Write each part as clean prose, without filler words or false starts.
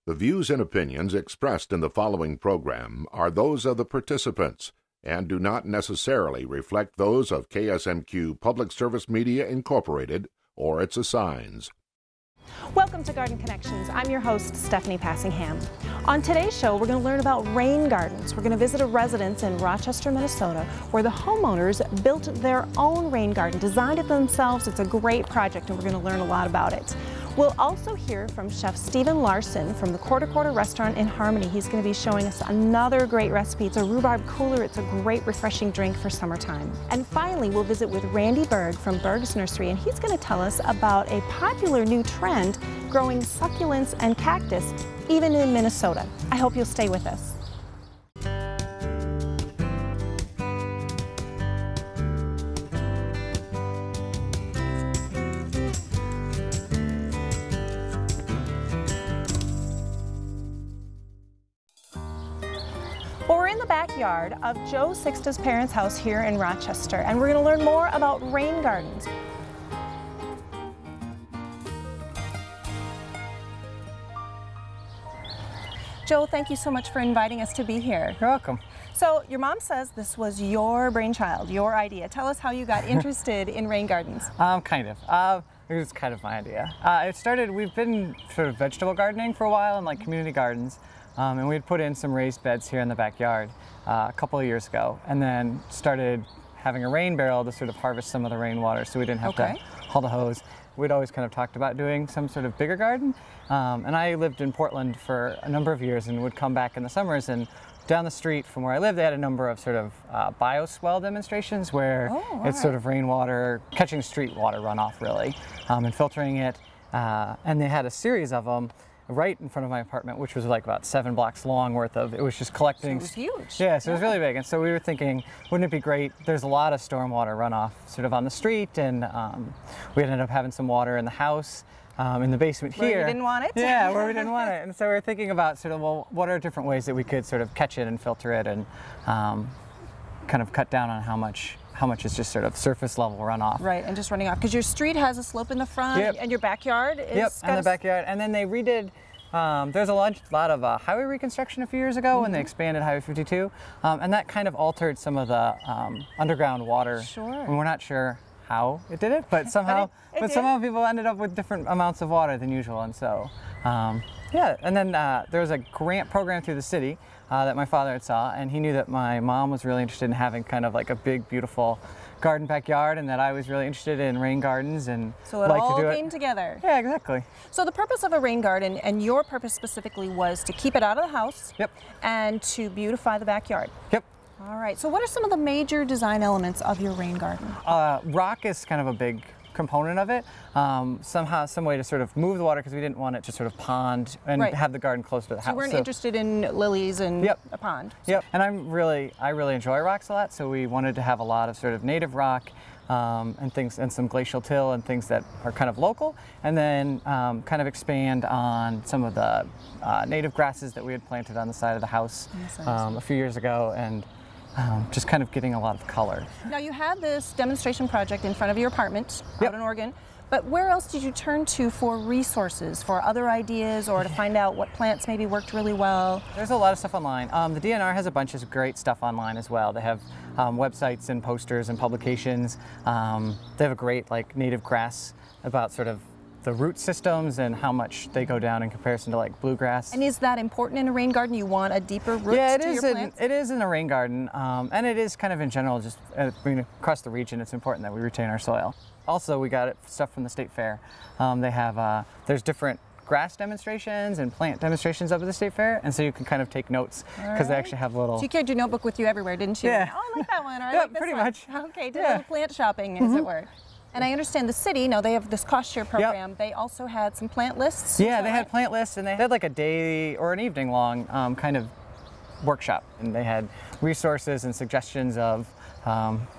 The views and opinions expressed in the following program are those of the participants and do not necessarily reflect those of KSMQ Public Service Media Incorporated or its assigns. Welcome to Garden Connections. I'm your host, Stephanie Passingham. On today's show, we're going to learn about rain gardens. We're going to visit a residence in Rochester, Minnesota, where the homeowners built their own rain garden, designed it themselves. It's a great project, and we're going to learn a lot about it. We'll also hear from Chef Stephen Larson from the Quarter Restaurant in Harmony. He's going to be showing us another great recipe. It's a rhubarb cooler. It's a great refreshing drink for summertime. And finally, we'll visit with Randy Berg from Berg's Nursery, and he's going to tell us about a popular new trend growing succulents and cactus, even in Minnesota. I hope you'll stay with us. Well, we're in the backyard of Joe Sixta's parents' house here in Rochester, and we're going to learn more about rain gardens. Joe, thank you so much for inviting us to be here. You're welcome. So your mom says this was your brainchild, your idea. Tell us how you got interested in rain gardens. Kind of. It was kind of my idea. It started, we've been sort of vegetable gardening for a while in like community gardens. And we had put in some raised beds here in the backyard a couple of years ago, and then started having a rain barrel to sort of harvest some of the rainwater so we didn't have to haul the hose. We'd always kind of talked about doing some sort of bigger garden. And I lived in Portland for a number of years and would come back in the summers, and down the street from where I lived, they had a number of sort of bioswell demonstrations where it's sort of rainwater, catching street water runoff really, and filtering it. And they had a series of them right in front of my apartment, which was like about 7 blocks long worth of, it was just collecting. So it was huge. Yeah, so it was really big. And so we were thinking, wouldn't it be great? There's a lot of stormwater runoff sort of on the street, and we ended up having some water in the house, in the basement here. Where you didn't want it? Yeah, where we didn't want it. And so we were thinking about sort of, well, what are different ways that we could sort of catch it and filter it and kind of cut down on how much is just sort of surface level runoff. Right, and just running off. Because your street has a slope in the front, and your backyard is... and the backyard. And then they redid, there's a lot of highway reconstruction a few years ago when they expanded Highway 52. And that kind of altered some of the underground water. Sure. And we're not sure how it did it, but somehow, somehow people ended up with different amounts of water than usual. And so, yeah, and then there was a grant program through the city that my father had saw, and he knew that my mom was really interested in having kind of like a big, beautiful garden backyard, and that I was really interested in rain gardens, and so it all came together. Yeah, exactly. So the purpose of a rain garden, and your purpose specifically, was to keep it out of the house and to beautify the backyard. Yep. All right, so what are some of the major design elements of your rain garden? Rock is kind of a big component of it. Some way to sort of move the water, because we didn't want it to sort of pond and have the garden close to the house. You weren't interested in lilies and a pond. Yep. And I really enjoy rocks a lot, so we wanted to have a lot of sort of native rock and things, and some glacial till and things that are kind of local, and then kind of expand on some of the native grasses that we had planted on the side of the house a few years ago, and just kind of getting a lot of color. Now, you had this demonstration project in front of your apartment out in Oregon, but where else did you turn to for resources, for other ideas, or to find out what plants maybe worked really well? There's a lot of stuff online. The DNR has a bunch of great stuff online as well. They have websites and posters and publications. They have a great like native grass about sort of the root systems and how much they go down in comparison to like bluegrass. And is that important in a rain garden? You want a deeper root to your plants? It is in a rain garden, and it is kind of in general, just across the region, it's important that we retain our soil. Also, we got stuff from the state fair. They have, there's different grass demonstrations and plant demonstrations up at the state fair, and so you can kind of take notes, because they actually have little... So you carried your notebook with you everywhere, didn't you? Yeah. Oh, I like that one, or I like this pretty one. much. Okay, did a little plant shopping, as it were. And I understand the city, now they have this cost share program, they also had some plant lists? Yeah, they had plant lists, and they had like a day or an evening long kind of workshop, and they had resources and suggestions of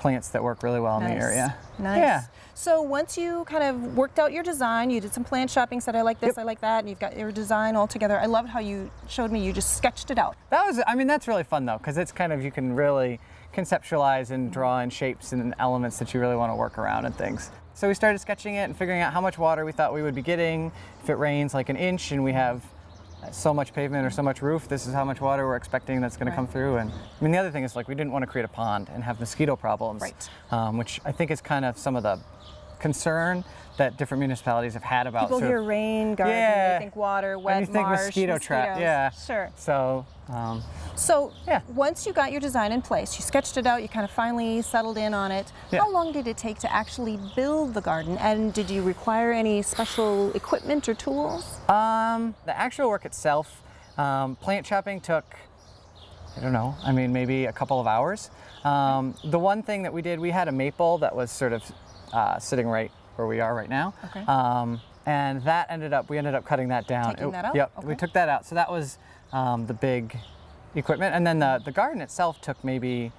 plants that work really well in the area. Nice. Yeah. So once you kind of worked out your design, you did some plant shopping, said I like this, I like that, and you've got your design all together. I loved how you showed me, you just sketched it out. That was, I mean, that's really fun though, because it's kind of, you can really conceptualize and draw in shapes and elements that you really want to work around and things. So we started sketching it and figuring out how much water we thought we would be getting if it rains like an inch and we have so much pavement or so much roof, this is how much water we're expecting that's going to come through. And I mean, the other thing is, like, we didn't want to create a pond and have mosquito problems, which I think is kind of some of the concern that different municipalities have had about. People hear rain garden, they think water, wet and you think marsh, mosquito trap, Sure. So, once you got your design in place, you sketched it out, you kind of finally settled in on it. How long did it take to actually build the garden, and did you require any special equipment or tools? The actual work itself, plant chopping took, I don't know, I mean, maybe a couple of hours. The one thing that we did, we had a maple that was sort of sitting right where we are right now. Okay. And that we ended up cutting that down. Taking that out? Yep, Okay. we took that out. So that was the big equipment. And then the garden itself took maybe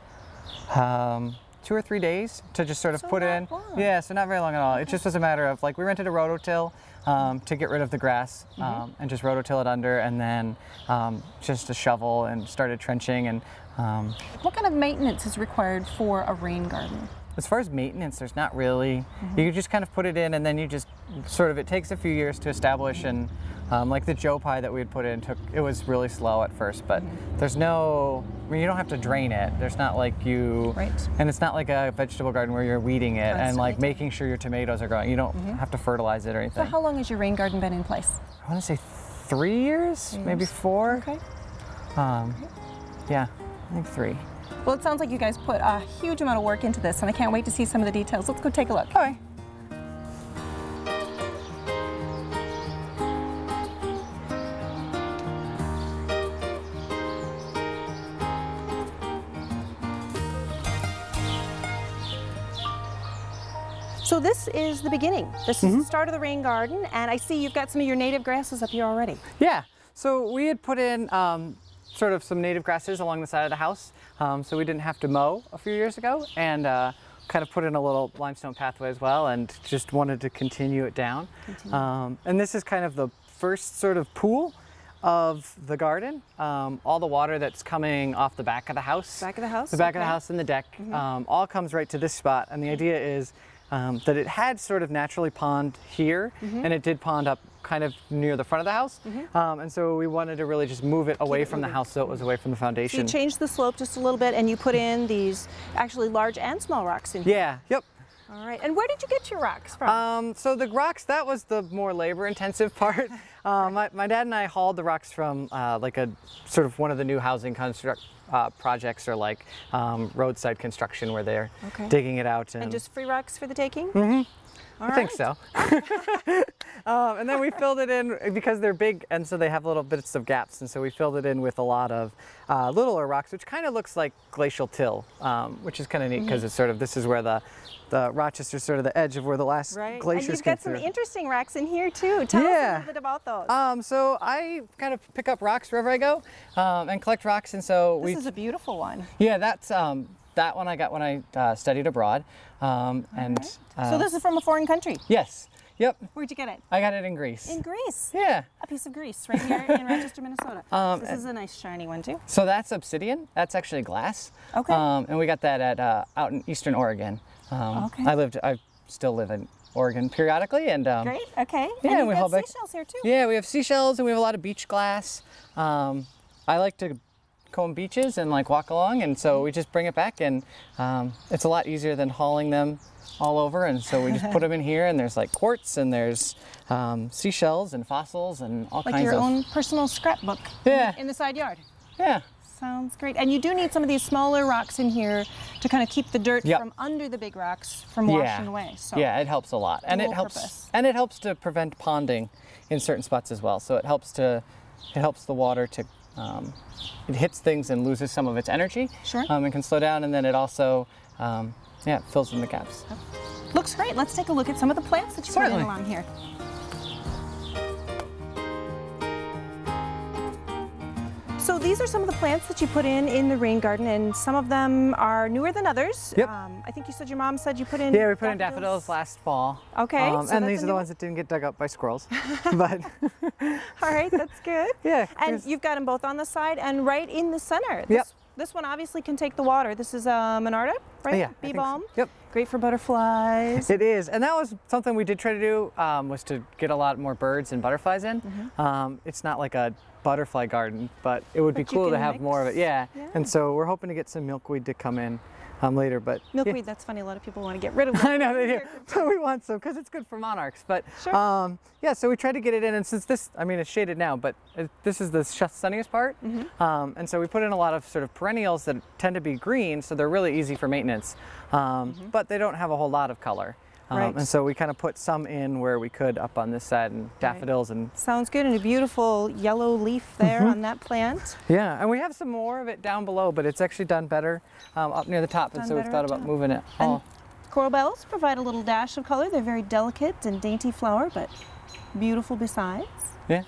2 or 3 days to just sort of put in. Long. Yeah, so not very long at all. It just was a matter of, like, we rented a rototill to get rid of the grass and just rototill it under, and then just a shovel and started trenching. And what kind of maintenance is required for a rain garden? as far as maintenance, there's not really. You just kind of put it in, and then you just sort of, it takes a few years to establish. And like the Joe pie that we had put in, it was really slow at first, but there's no, I mean, you don't have to drain it. There's not like you, and it's not like a vegetable garden where you're weeding it and like making sure your tomatoes are growing. You don't have to fertilize it or anything. So how long has your rain garden been in place? I want to say 3 years, maybe 4. Okay. Yeah, I think 3. Well, it sounds like you guys put a huge amount of work into this, and I can't wait to see some of the details. Let's go take a look. All right. So this is the beginning. This is the start of the rain garden, and I see you've got some of your native grasses up here already. Yeah, so we had put in sort of some native grasses along the side of the house, so we didn't have to mow a few years ago, and kind of put in a little limestone pathway as well, and just wanted to continue it down. And this is kind of the first sort of pool of the garden. All the water that's coming off the back of the house. Back of the house? The back of the house and the deck all comes right to this spot, and the idea is that it had sort of naturally pond here, and it did pond up kind of near the front of the house, and so we wanted to really just move it away from the house so it was away from the foundation. So you changed the slope just a little bit, and you put in these actually large and small rocks in here. Yeah, yep. All right, and where did you get your rocks from? So the rocks, that was the more labor-intensive part. My dad and I hauled the rocks from like a sort of one of the new housing projects, or like roadside construction, where they're digging it out. And just free rocks for the taking? I think so. And then we filled it in because they're big, and so they have little bits of gaps, and so we filled it in with a lot of littler rocks, which kind of looks like glacial till, which is kind of neat because it's sort of, this is where the Rochester, sort of the edge of where the last glaciers came through. And you've got some interesting rocks in here too. Tell us a little bit about those. So I kind of pick up rocks wherever I go and collect rocks, and so this is a beautiful one. Yeah, that's that one I got when I studied abroad. So this is from a foreign country? Yes. Yep. Where'd you get it? I got it in Greece. In Greece? Yeah. A piece of Greece right here in Rochester, Minnesota. This is a nice shiny one too. So that's obsidian. That's actually glass. Okay. And we got that at out in Eastern Oregon. I still live in Oregon periodically, and great. Okay. Yeah, and we have seashells here too. Yeah, we have seashells, and we have a lot of beach glass. I like to comb beaches and like walk along, and so we just bring it back, and it's a lot easier than hauling them all over, and so we just put them in here, and there's like quartz, and there's seashells and fossils and all kinds of... Like your own personal scrapbook in the side yard. Yeah. Sounds great. And you do need some of these smaller rocks in here to kind of keep the dirt from under the big rocks from washing away. So yeah, it helps a lot, and it helps to prevent ponding in certain spots as well. So it helps the water to it hits things and loses some of its energy. Sure. And can slow down, and then it also it fills in the gaps. Looks great. Let's take a look at some of the plants that you put in along here. So these are some of the plants that you put in the rain garden, and some of them are newer than others. Yep. I think you said your mom said you put in we put in daffodils last fall. Okay. And these are the ones that didn't get dug up by squirrels. But all right, that's good. Yeah. And you've got them both on the side and right in the center. This one obviously can take the water. This is Monarda, right? Yeah. Bee balm. So. Yep. Great for butterflies. It is, and that was something we did try to do, was to get a lot more birds and butterflies in. It's not like a butterfly garden, but it would be cool to have more of it. Yeah. Yeah. And so we're hoping to get some milkweed to come in later. But Milkweed, that's funny. A lot of people want to get rid of it. I know they do, but we want some because it's good for monarchs. But Sure. yeah, so we tried to get it in, and since this, I mean, it's shaded now, but this is the sunniest part, and so we put in a lot of sort of perennials that tend to be green, so they're really easy for maintenance, but they don't have a whole lot of color. Right. And so we kind of put some in where we could up on this side, and daffodils and Sounds good, and a beautiful yellow leaf there on that plant. yeah, and we have some more of it down below, but it's actually done better up near the top, and Done so we've better thought up about top. moving it. And coral bells provide a little dash of color. They're very delicate and dainty flower, but beautiful besides. Yeah.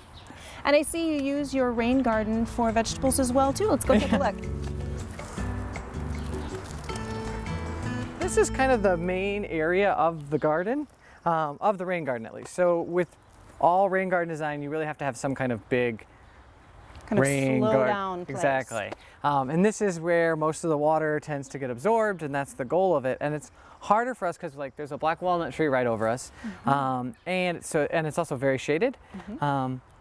And I see you use your rain garden for vegetables as well too. Let's go take a look. This is kind of the main area of the garden, of the rain garden at least. So with all rain garden design, you really have to have some kind of big Kind of rain slow garden. down place. Exactly. And this is where most of the water tends to get absorbed, and that's the goal of it. And it's harder for us because like there's a black walnut tree right over us, and it's also very shaded.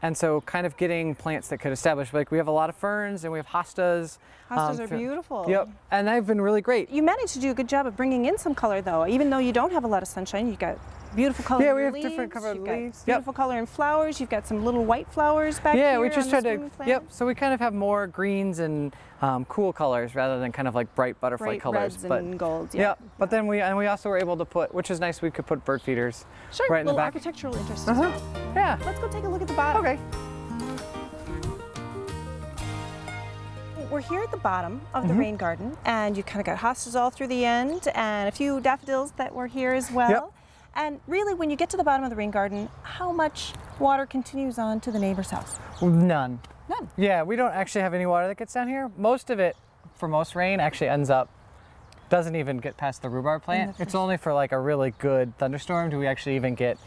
And so kind of getting plants that could establish, like we have a lot of ferns and we have hostas. Hostas are beautiful. Yep, and they've been really great. You managed to do a good job of bringing in some color though. Even though you don't have a lot of sunshine, you've got beautiful color Yeah, in we have leaves, different colored you've got leaves. beautiful color in flowers. You've got some little white flowers back here. Yeah, we just on tried the to, spring plant. yep, so we kind of have more greens and cool colors rather than kind of like bright butterfly Bright colors. reds But and golds. yeah, but then we also were able to put, which is nice, we could put bird feeders Sure, right in the little back. architectural interest as well. Yeah. Let's go take a look at the bottom. Okay. We're here at the bottom of the rain garden, and you kind of got hostas all through the end, and a few daffodils that were here as well. Yep. And really, when you get to the bottom of the rain garden, how much water continues on to the neighbor's house? None. None. Yeah, we don't actually have any water that gets down here. Most of it, for most rain, actually ends up, doesn't even get past the rhubarb plant. It's only for like a really good thunderstorm do we actually even get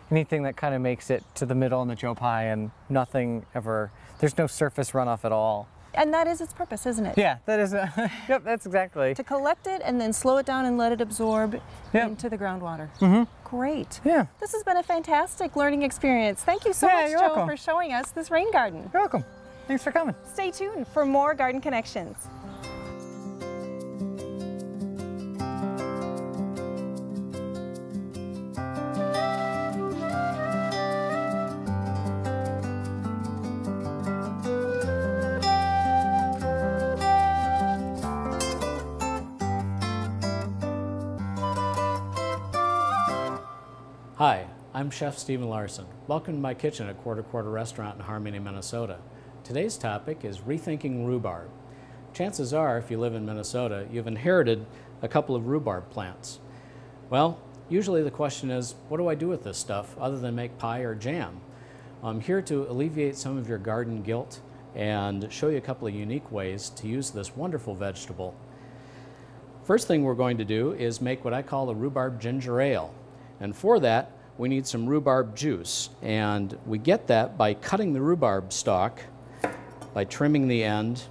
anything that kind of makes it to the middle and the Joe Pye, and nothing ever, there's no surface runoff at all. And that is its purpose, isn't it? Yeah, that is, yep, that's exactly. To collect it and then slow it down and let it absorb into the groundwater. Great. Yeah. This has been a fantastic learning experience. Thank you so Yeah, much, you're Joe, welcome. for showing us this rain garden. You're welcome. Thanks for coming. Stay tuned for more Garden Connections. Hi, I'm Chef Stephen Larson. Welcome to my kitchen at Quarter Quarter Restaurant in Harmony, Minnesota. Today's topic is rethinking rhubarb. Chances are, if you live in Minnesota, you've inherited a couple of rhubarb plants. Well, usually the question is, what do I do with this stuff other than make pie or jam? I'm here to alleviate some of your garden guilt and show you a couple of unique ways to use this wonderful vegetable. First thing we're going to do is make what I call a rhubarb ginger ale. And for that, we need some rhubarb juice. And we get that by cutting the rhubarb stalk, by trimming the end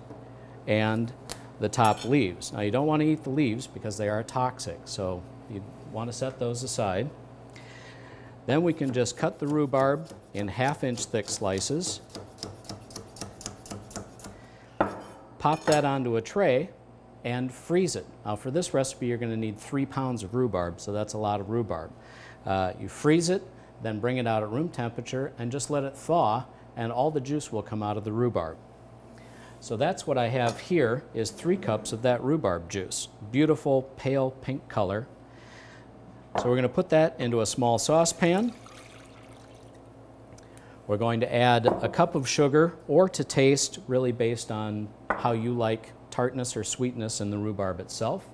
and the top leaves. Now, you don't want to eat the leaves because they are toxic, so you want to set those aside. Then we can just cut the rhubarb in 1/2-inch thick slices, pop that onto a tray, and freeze it. Now, for this recipe, you're going to need 3 pounds of rhubarb, so that's a lot of rhubarb. You freeze it, then bring it out at room temperature and just let it thaw, and all the juice will come out of the rhubarb. So that's what I have here, is 3 cups of that rhubarb juice. Beautiful pale pink color. So we're going to put that into a small saucepan. We're going to add a cup of sugar, or to taste, really based on how you like tartness or sweetness in the rhubarb itself.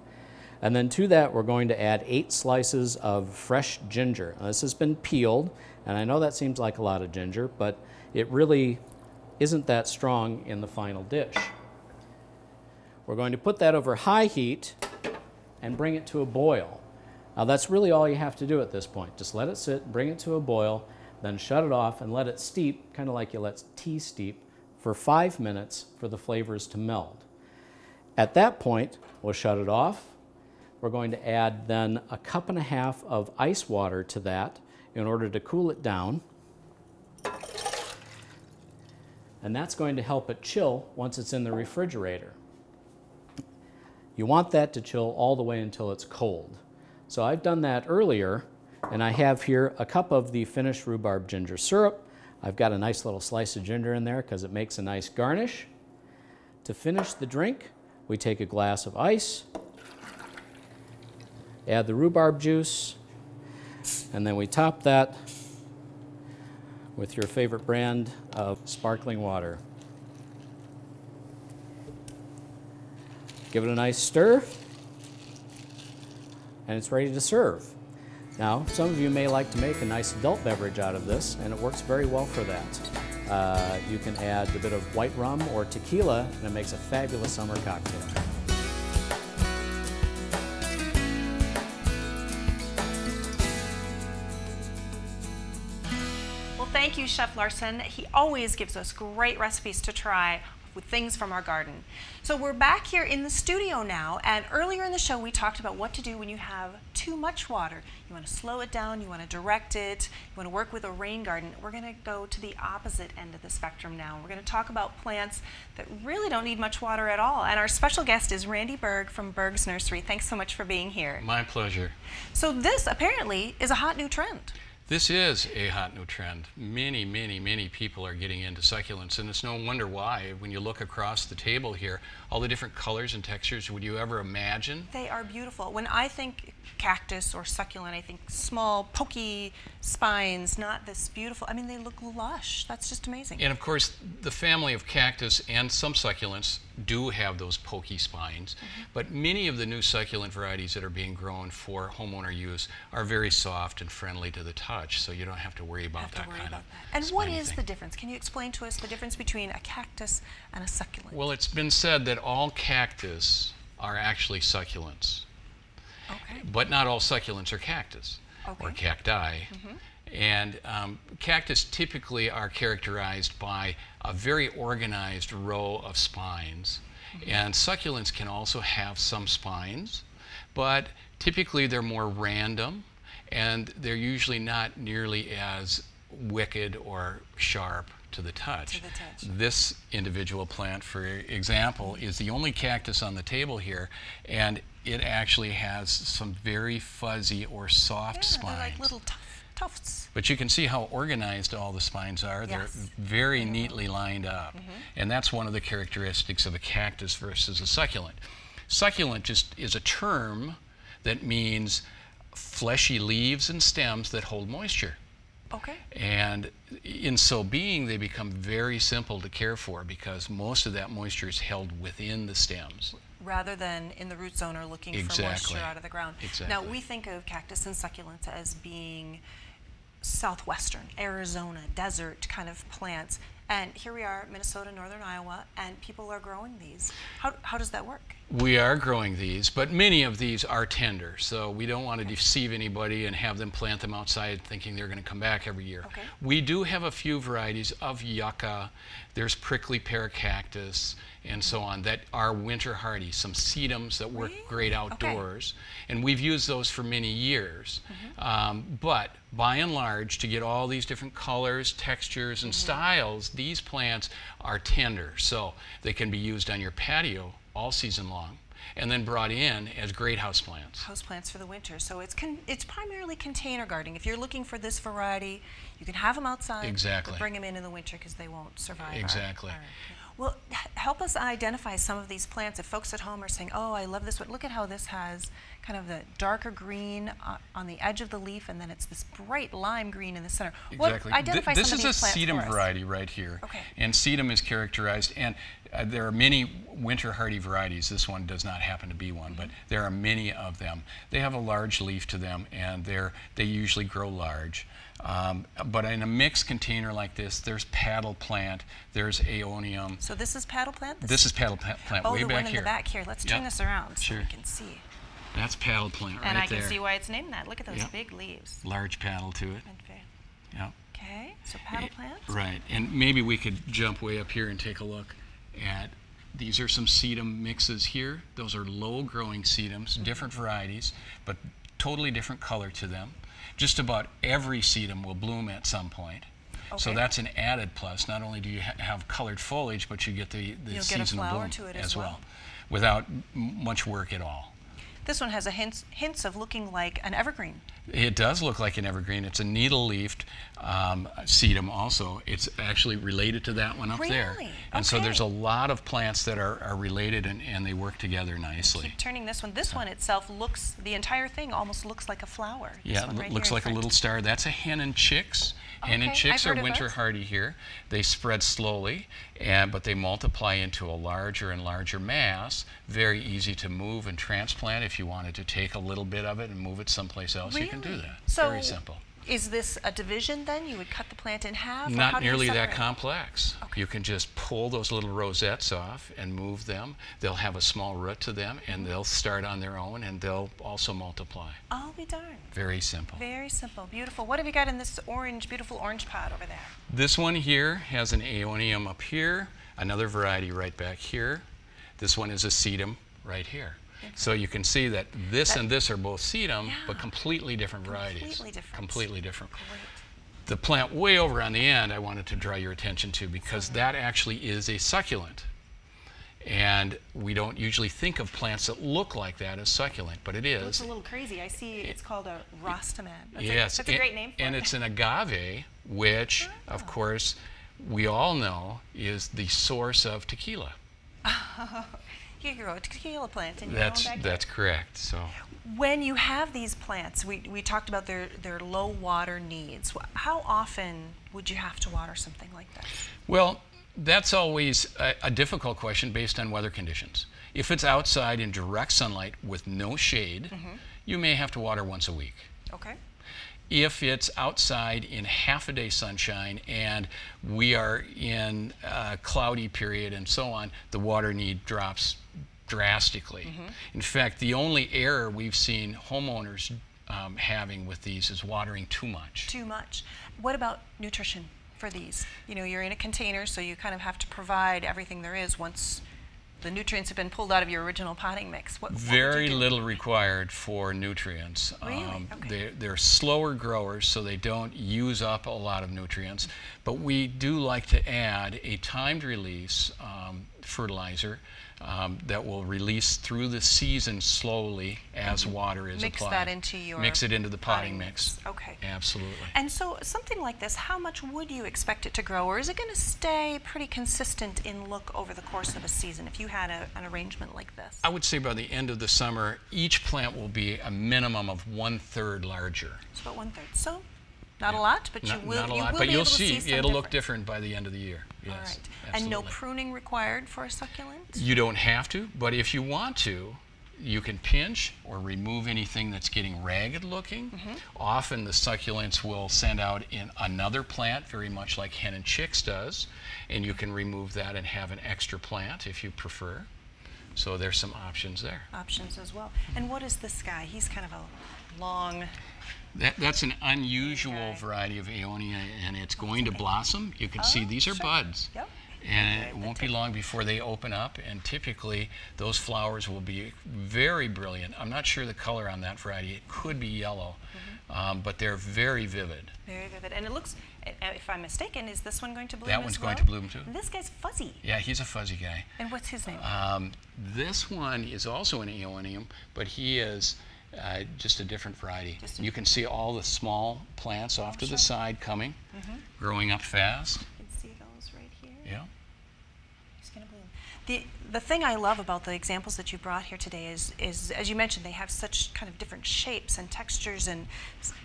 And then to that, we're going to add 8 slices of fresh ginger. Now, this has been peeled, and I know that seems like a lot of ginger, but it really isn't that strong in the final dish. We're going to put that over high heat and bring it to a boil. Now, that's really all you have to do at this point. Just let it sit, bring it to a boil, then shut it off and let it steep, kind of like you let tea steep, for 5 minutes for the flavors to meld. At that point, we'll shut it off. We're going to add then 1.5 cups of ice water to that in order to cool it down. and that's going to help it chill once it's in the refrigerator. You want that to chill all the way until it's cold. So I've done that earlier, and I have here a cup of the finished rhubarb ginger syrup. I've got a nice little slice of ginger in there because it makes a nice garnish. To finish the drink, we take a glass of ice, add the rhubarb juice, and then we top that with your favorite brand of sparkling water. Give it a nice stir, and it's ready to serve. Now, some of you may like to make a nice adult beverage out of this, and it works very well for that. You can add a bit of white rum or tequila, and it makes a fabulous summer cocktail. Well, thank you, Chef Larson. He always gives us great recipes to try with things from our garden. So we're back here in the studio now, and earlier in the show we talked about what to do when you have too much water. You want to slow it down, you want to direct it, you want to work with a rain garden. We're going to go to the opposite end of the spectrum now. We're going to talk about plants that really don't need much water at all. And our special guest is Randy Berg from Berg's Nursery. Thanks so much for being here. My pleasure. So this apparently is a hot new trend. This is a hot new trend. Many people are getting into succulents, and it's no wonder why. When you look across the table here, all the different colors and textures, would you ever imagine? They are beautiful. When I think cactus or succulent, I think small, pokey spines, not this beautiful. I mean, they look lush. That's just amazing. And of course, the family of cactus and some succulents do have those pokey spines, but many of the new succulent varieties that are being grown for homeowner use are very soft and friendly to the touch, so you don't have to worry about that kind of And what spiny is thing. the difference? Can you explain to us the difference between a cactus and a succulent? Well, it's been said that all cactus are actually succulents. Okay. But not all succulents are cactus or cacti. And cactus typically are characterized by a very organized row of spines. And succulents can also have some spines, but typically they're more random, and they're usually not nearly as wicked or sharp to the touch. This individual plant, for example, is the only cactus on the table here, and it actually has some very fuzzy or soft spines. They're like little tufts. But you can see how organized all the spines are. They're very neatly lined up. And that's one of the characteristics of a cactus versus a succulent. Succulent just is a term that means fleshy leaves and stems that hold moisture. Okay. And in so being, they become very simple to care for because most of that moisture is held within the stems. Rather than in the root zone or looking for moisture out of the ground. Now, we think of cactus and succulents as being southwestern, Arizona, desert kind of plants. And here we are, Minnesota, northern Iowa, and people are growing these. How does that work? We are growing these, but many of these are tender, so we don't want to deceive anybody and have them plant them outside thinking they're going to come back every year. We do have a few varieties of yucca. There's prickly pear cactus and so on that are winter hardy, some sedums that work great outdoors, and we've used those for many years. But by and large, to get all these different colors, textures, and styles, these plants are tender, so they can be used on your patio all season long, and then brought in as great houseplants. Houseplants for the winter. So it's primarily container gardening. If you're looking for this variety, you can have them outside. But bring them in the winter because they won't survive. Well, help us identify some of these plants. If folks at home are saying, oh, I love this one, look at how this has kind of the darker green on the edge of the leaf, and then it's this bright lime green in the center. Identify this some of is these a plants sedum for us. variety right here. And sedum is characterized, and there are many winter hardy varieties. This one does not happen to be one, but there are many of them. They have a large leaf to them, and they usually grow large. But in a mixed container like this, there's paddle plant, there's aeonium. So this is paddle plant? This is paddle plant way back here. Oh, the one in the back here. Let's turn this around so we can see. That's paddle plant right there. And I can see why it's named that. Look at those big leaves. Large paddle to it. Okay, so paddle plants. Right, and maybe we could jump way up here and take a look at, these are some sedum mixes here. Those are low-growing sedums, different varieties, but totally different color to them. Just about every sedum will bloom at some point. So that's an added plus. Not only do you have colored foliage, but you get the seasonal bloom to it as well, without much work at all. This one has a hints of looking like an evergreen. It does look like an evergreen. It's a needle-leafed sedum also. It's actually related to that one up there. And so there's a lot of plants that are related and they work together nicely. Keep turning this one. This one itself looks, the entire thing almost looks like a flower. Yeah, it looks like a little star. That's a hen and chicks. Hen and chicks are winter hardy here. They spread slowly, but they multiply into a larger and larger mass. Very easy to move and transplant. If you wanted to take a little bit of it and move it someplace else, you can do that. So very simple. Is this a division then? You would cut the plant in half? Not nearly that complex. You can just pull those little rosettes off and move them. They'll have a small root to them and they'll start on their own and they'll also multiply. I'll be darned. Very simple. Very simple. Beautiful. What have you got in this orange, beautiful orange pot over there? This one here has an aeonium up here, another variety right back here. This one is a sedum right here. So you can see that this and this are both sedum, but completely different varieties. Completely different. Great. The plant way over on the end I wanted to draw your attention to because that actually is a succulent. And we don't usually think of plants that look like that as succulent, but it is. It looks a little crazy. I see it's called a rostamad. Yes, that's a great name for it. And it's an agave, which, of course, we all know is the source of tequila. You grow a tequila plant in your own backyard. That's correct. So when you have these plants, we talked about their low water needs. How often would you have to water something like this? Well, that's always a difficult question based on weather conditions. If it's outside in direct sunlight with no shade, you may have to water once a week. Okay. If it's outside in half a day sunshine and we are in a cloudy period and so on, the water need drops drastically. In fact, the only error we've seen homeowners having with these is watering too much. Too much. What about nutrition for these? You know, you're in a container, so you kind of have to provide everything there is once the nutrients have been pulled out of your original potting mix. Very little required for nutrients. Really? Okay. They're slower growers, so they don't use up a lot of nutrients. But we do like to add a timed release fertilizer that will release through the season slowly as water is applied. Mix that into your Mix it into the potting mix. Okay. Absolutely. And so something like this, how much would you expect it to grow? Or is it going to stay pretty consistent in look over the course of a season if you had an arrangement like this? I would say by the end of the summer, each plant will be a minimum of 1/3 larger. It's about 1/3. So not a lot, but you will. Not a lot, but you'll see it'll look different by the end of the year. Yes, all right. Absolutely. And no pruning required for a succulent? You don't have to, but if you want to, you can pinch or remove anything that's getting ragged looking. Often the succulents will send out in another plant, very much like hen and chicks does, and you can remove that and have an extra plant if you prefer. So there's some options there. Options as well. And what is this guy? He's kind of a long... That's an unusual variety of Aeonia, and it's going to blossom. You can see these are buds. Yep. And it won't be long before they open up, and typically those flowers will be very brilliant. I'm not sure the color on that variety. It could be yellow, but they're very vivid. Very vivid. And it looks, if I'm mistaken, is this one going to bloom That one's as well? going to bloom too. And this guy's fuzzy. Yeah, he's a fuzzy guy. And what's his name? This one is also an Aeonium, but he is just a different variety. You can see all the small plants off to the side coming, growing up fast. You can see those right here. Yeah. He's going to bloom. The thing I love about the examples that you brought here today is, as you mentioned, they have such kind of different shapes and textures and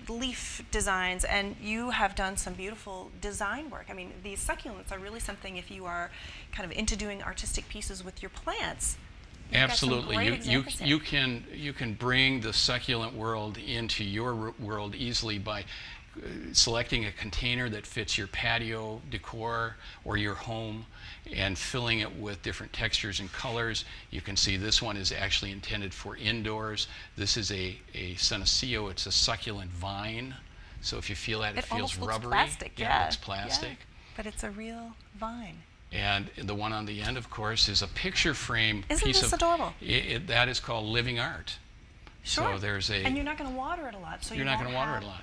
leaf designs, and you have done some beautiful design work. I mean, these succulents are really something, if you are kind of into doing artistic pieces with your plants. Absolutely. You can bring the succulent world into your world easily by selecting a container that fits your patio decor or your home and filling it with different textures and colors. You can see this one is actually intended for indoors. This is a senecio. It's a succulent vine. So if you feel that, it feels rubbery. Plastic. Yeah, it's plastic. Yeah. But it's a real vine. And the one on the end, of course, is a picture frame piece of... Isn't this adorable? That is called living art. Sure. So there's a... And you're not going to water it a lot. So you're not going to water it a lot.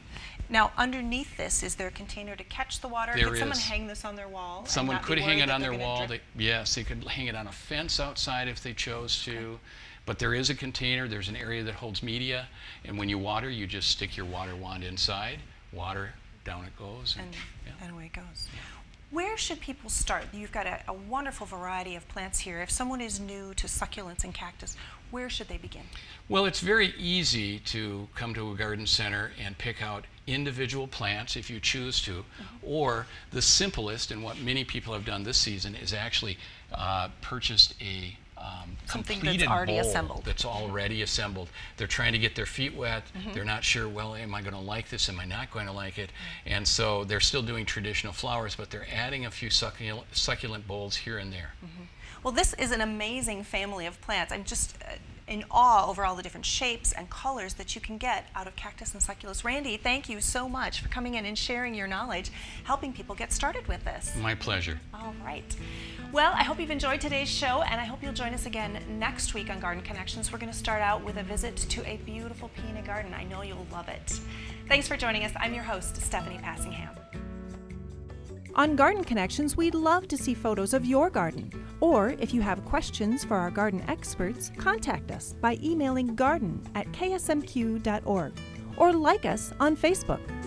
Now, underneath this, is there a container to catch the water? There Could someone is. hang this on their wall? Someone could hang it on their wall. Yes, they could hang it on a fence outside if they chose to. Okay. But there is a container. There's an area that holds media. And when you water, you just stick your water wand inside. Water, down it goes. And away it goes. Yeah. Where should people start? You've got a wonderful variety of plants here. If someone is new to succulents and cactus, where should they begin? Well, it's very easy to come to a garden center and pick out individual plants if you choose to, or the simplest, and what many people have done this season, is actually purchased a something completed that's already bowl assembled. that's already assembled. They're trying to get their feet wet. They're not sure, well, am I going to like this? Am I not going to like it? And so they're still doing traditional flowers, but they're adding a few succulent bowls here and there. Well, this is an amazing family of plants. I'm just in awe over all the different shapes and colors that you can get out of cactus and succulents. Randy, thank you so much for coming in and sharing your knowledge, helping people get started with this. My pleasure. All right. Well, I hope you've enjoyed today's show, and I hope you'll join us again next week on Garden Connections. We're going to start out with a visit to a beautiful peanut garden. I know you'll love it. Thanks for joining us. I'm your host, Stephanie Passingham. On Garden Connections, we'd love to see photos of your garden. Or if you have questions for our garden experts, contact us by emailing garden@ksmq.org or like us on Facebook.